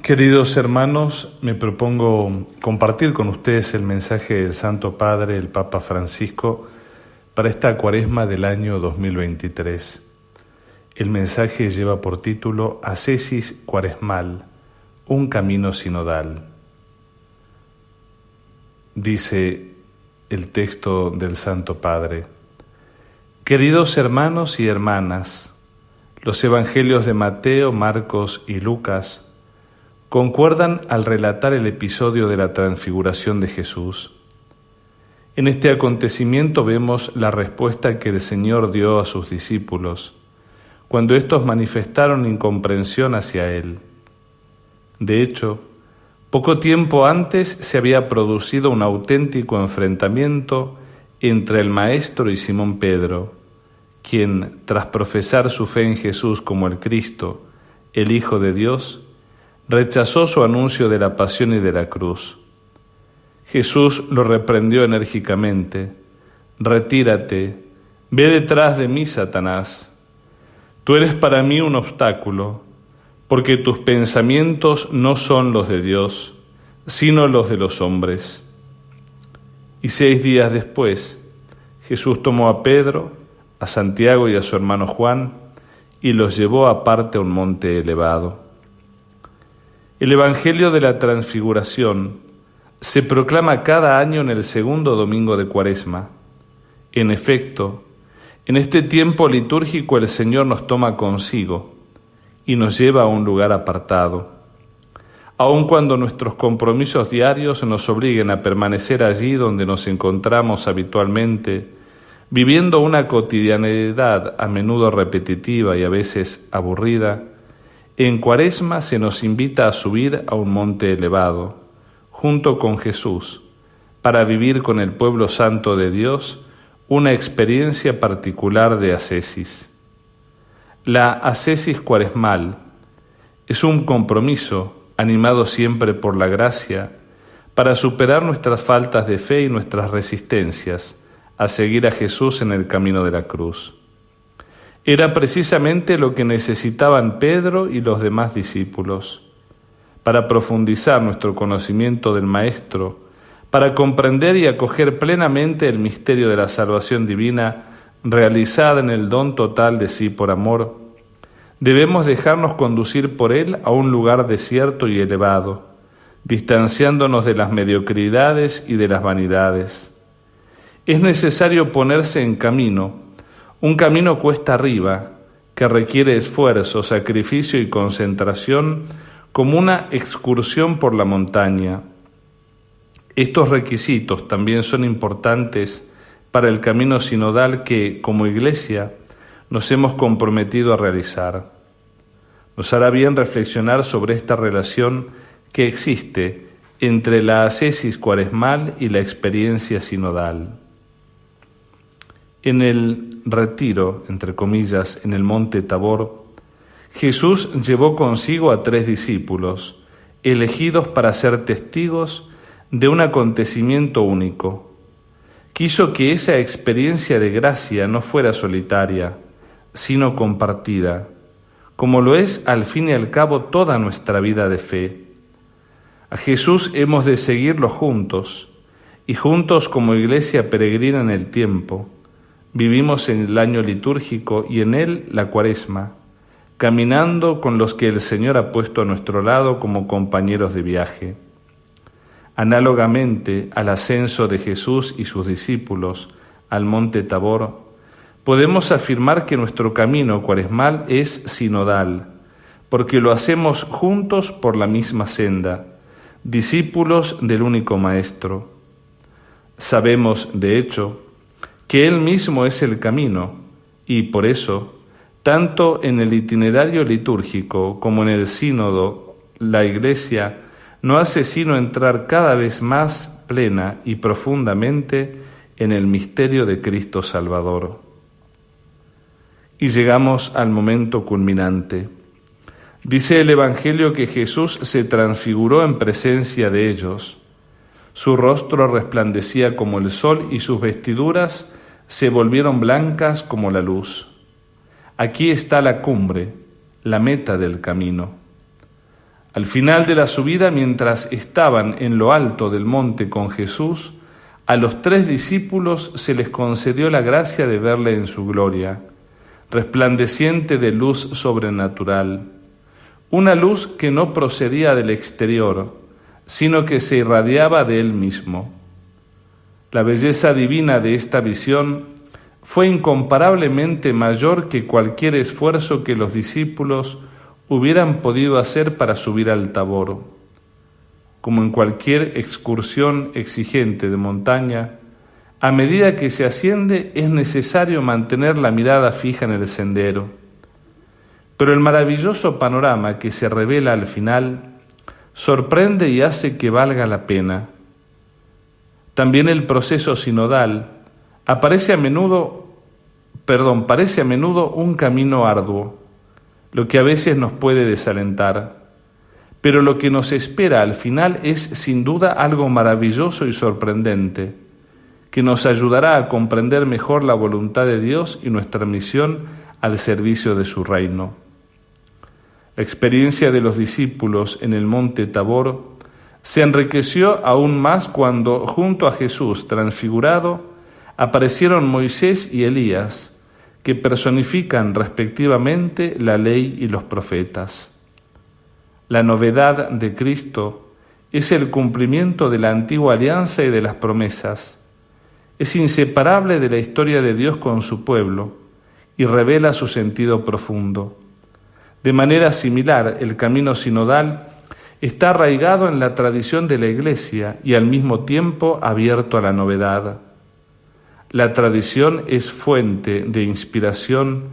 Queridos hermanos, me propongo compartir con ustedes el mensaje del Santo Padre, el Papa Francisco, para esta Cuaresma del año 2023. El mensaje lleva por título Ascesis Cuaresmal, un camino sinodal. Dice el texto del Santo Padre: Queridos hermanos y hermanas, los evangelios de Mateo, Marcos y Lucas concuerdan al relatar el episodio de la transfiguración de Jesús. En este acontecimiento vemos la respuesta que el Señor dio a sus discípulos, cuando éstos manifestaron incomprensión hacia Él. De hecho, poco tiempo antes se había producido un auténtico enfrentamiento entre el Maestro y Simón Pedro, quien, tras profesar su fe en Jesús como el Cristo, el Hijo de Dios, rechazó su anuncio de la pasión y de la cruz. Jesús lo reprendió enérgicamente: «Retírate, ve detrás de mí, Satanás. Tú eres para mí un obstáculo, porque tus pensamientos no son los de Dios, sino los de los hombres». Y 6 días después, Jesús tomó a Pedro, a Santiago y a su hermano Juan, y los llevó aparte a un monte elevado. El Evangelio de la Transfiguración se proclama cada año en el segundo domingo de Cuaresma. En efecto, en este tiempo litúrgico el Señor nos toma consigo y nos lleva a un lugar apartado. Aun cuando nuestros compromisos diarios nos obliguen a permanecer allí donde nos encontramos habitualmente, viviendo una cotidianidad a menudo repetitiva y a veces aburrida, en Cuaresma se nos invita a subir a un monte elevado, junto con Jesús, para vivir con el pueblo santo de Dios una experiencia particular de ascesis. La ascesis cuaresmal es un compromiso animado siempre por la gracia para superar nuestras faltas de fe y nuestras resistencias a seguir a Jesús en el camino de la cruz. Era precisamente lo que necesitaban Pedro y los demás discípulos para profundizar nuestro conocimiento del Maestro, para comprender y acoger plenamente el misterio de la salvación divina realizada en el don total de sí por amor. Debemos dejarnos conducir por Él a un lugar desierto y elevado, distanciándonos de las mediocridades y de las vanidades. Es necesario ponerse en camino, un camino cuesta arriba, que requiere esfuerzo, sacrificio y concentración, como una excursión por la montaña. Estos requisitos también son importantes para el camino sinodal que, como Iglesia, nos hemos comprometido a realizar. Nos hará bien reflexionar sobre esta relación que existe entre la ascesis cuaresmal y la experiencia sinodal. En el retiro, entre comillas, en el monte Tabor, Jesús llevó consigo a 3 discípulos, elegidos para ser testigos de un acontecimiento único. Quiso que esa experiencia de gracia no fuera solitaria, sino compartida, como lo es al fin y al cabo toda nuestra vida de fe. A Jesús hemos de seguirlo juntos, y juntos como Iglesia peregrina en el tiempo, vivimos en el año litúrgico y en él la Cuaresma, caminando con los que el Señor ha puesto a nuestro lado como compañeros de viaje. Análogamente al ascenso de Jesús y sus discípulos al monte Tabor, podemos afirmar que nuestro camino cuaresmal es sinodal, porque lo hacemos juntos por la misma senda, discípulos del único Maestro. Sabemos, de hecho, que Él mismo es el camino, y por eso, tanto en el itinerario litúrgico como en el sínodo, la Iglesia no hace sino entrar cada vez más plena y profundamente en el misterio de Cristo Salvador. Y llegamos al momento culminante. Dice el Evangelio que Jesús se transfiguró en presencia de ellos. Su rostro resplandecía como el sol y sus vestiduras se volvieron blancas como la luz. Aquí está la cumbre, la meta del camino. Al final de la subida, mientras estaban en lo alto del monte con Jesús, a los 3 discípulos se les concedió la gracia de verle en su gloria, resplandeciente de luz sobrenatural, una luz que no procedía del exterior, sino que se irradiaba de él mismo. La belleza divina de esta visión fue incomparablemente mayor que cualquier esfuerzo que los discípulos hubieran podido hacer para subir al Tabor. Como en cualquier excursión exigente de montaña, a medida que se asciende es necesario mantener la mirada fija en el sendero. Pero el maravilloso panorama que se revela al final sorprende y hace que valga la pena. También el proceso sinodal parece a menudo un camino arduo, lo que a veces nos puede desalentar. Pero lo que nos espera al final es sin duda algo maravilloso y sorprendente, que nos ayudará a comprender mejor la voluntad de Dios y nuestra misión al servicio de su reino. La experiencia de los discípulos en el monte Tabor se enriqueció aún más cuando, junto a Jesús transfigurado, aparecieron Moisés y Elías, que personifican respectivamente la ley y los profetas. La novedad de Cristo es el cumplimiento de la antigua alianza y de las promesas. Es inseparable de la historia de Dios con su pueblo y revela su sentido profundo. De manera similar, el camino sinodal está arraigado en la tradición de la Iglesia y al mismo tiempo abierto a la novedad. La tradición es fuente de inspiración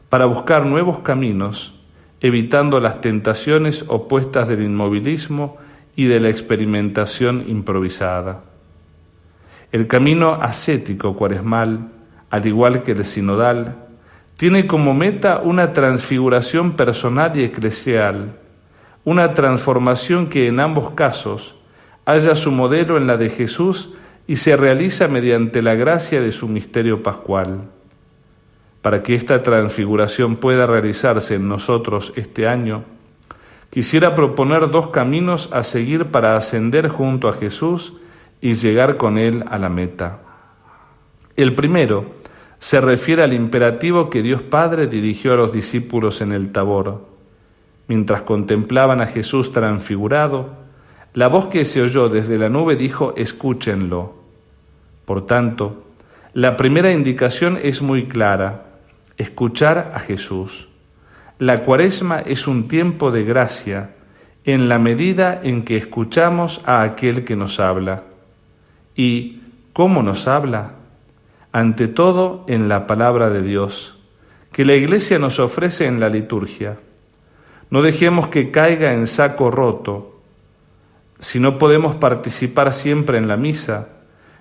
para buscar nuevos caminos, evitando las tentaciones opuestas del inmovilismo y de la experimentación improvisada. El camino ascético cuaresmal, al igual que el sinodal, tiene como meta una transfiguración personal y eclesial, una transformación que en ambos casos halla su modelo en la de Jesús y se realiza mediante la gracia de su misterio pascual. Para que esta transfiguración pueda realizarse en nosotros este año, quisiera proponer 2 caminos a seguir para ascender junto a Jesús y llegar con Él a la meta. El primero se refiere al imperativo que Dios Padre dirigió a los discípulos en el Tabor. Mientras contemplaban a Jesús transfigurado, la voz que se oyó desde la nube dijo: escúchenlo. Por tanto, la primera indicación es muy clara: escuchar a Jesús. La Cuaresma es un tiempo de gracia en la medida en que escuchamos a aquel que nos habla. ¿Y cómo nos habla? Ante todo en la palabra de Dios, que la Iglesia nos ofrece en la liturgia. No dejemos que caiga en saco roto. Si no podemos participar siempre en la misa,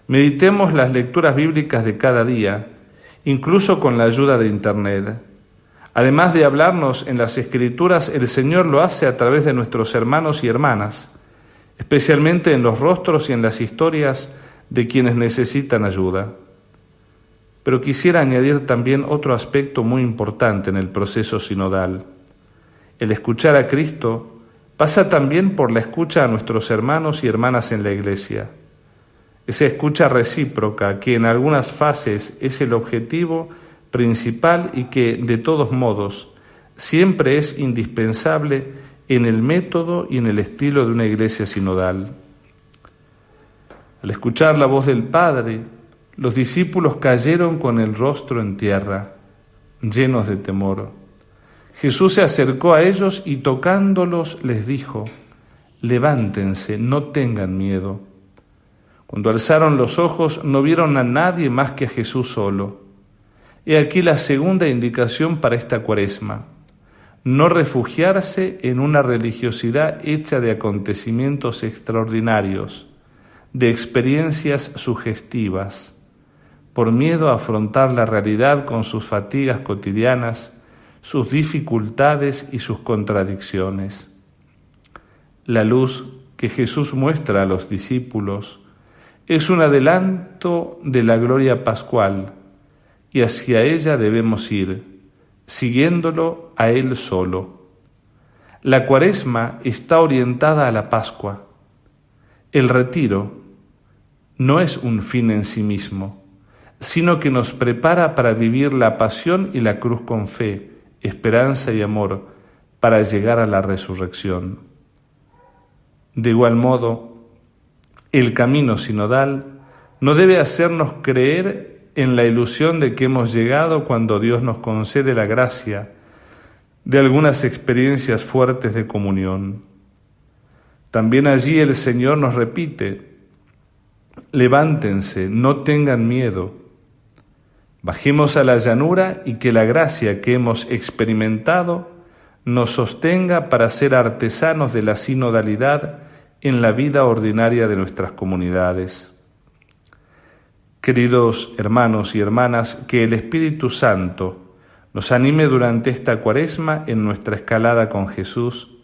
meditemos las lecturas bíblicas de cada día, incluso con la ayuda de Internet. Además de hablarnos en las Escrituras, el Señor lo hace a través de nuestros hermanos y hermanas, especialmente en los rostros y en las historias de quienes necesitan ayuda. Pero quisiera añadir también otro aspecto muy importante en el proceso sinodal. El escuchar a Cristo pasa también por la escucha a nuestros hermanos y hermanas en la Iglesia. Esa escucha recíproca que en algunas fases es el objetivo principal y que, de todos modos, siempre es indispensable en el método y en el estilo de una Iglesia sinodal. Al escuchar la voz del Padre, los discípulos cayeron con el rostro en tierra, llenos de temor. Jesús se acercó a ellos y tocándolos les dijo: levántense, no tengan miedo. Cuando alzaron los ojos no vieron a nadie más que a Jesús solo. He aquí la segunda indicación para esta Cuaresma: no refugiarse en una religiosidad hecha de acontecimientos extraordinarios, de experiencias sugestivas, por miedo a afrontar la realidad con sus fatigas cotidianas, sus dificultades y sus contradicciones. La luz que Jesús muestra a los discípulos es un adelanto de la gloria pascual y hacia ella debemos ir, siguiéndolo a Él solo. La Cuaresma está orientada a la Pascua. El retiro no es un fin en sí mismo, sino que nos prepara para vivir la pasión y la cruz con fe, esperanza y amor, para llegar a la resurrección. De igual modo, el camino sinodal no debe hacernos creer en la ilusión de que hemos llegado cuando Dios nos concede la gracia de algunas experiencias fuertes de comunión. También allí el Señor nos repite: levántense, no tengan miedo. Bajemos a la llanura y que la gracia que hemos experimentado nos sostenga para ser artesanos de la sinodalidad en la vida ordinaria de nuestras comunidades. Queridos hermanos y hermanas, que el Espíritu Santo nos anime durante esta Cuaresma en nuestra escalada con Jesús,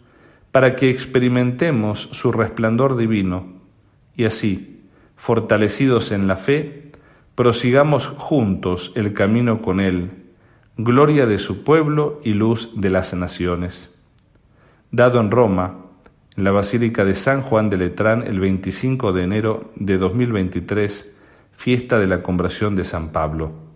para que experimentemos su resplandor divino y así, fortalecidos en la fe, prosigamos juntos el camino con Él, gloria de su pueblo y luz de las naciones. Dado en Roma, en la Basílica de San Juan de Letrán, el 25 de enero de 2023, fiesta de la conversión de San Pablo.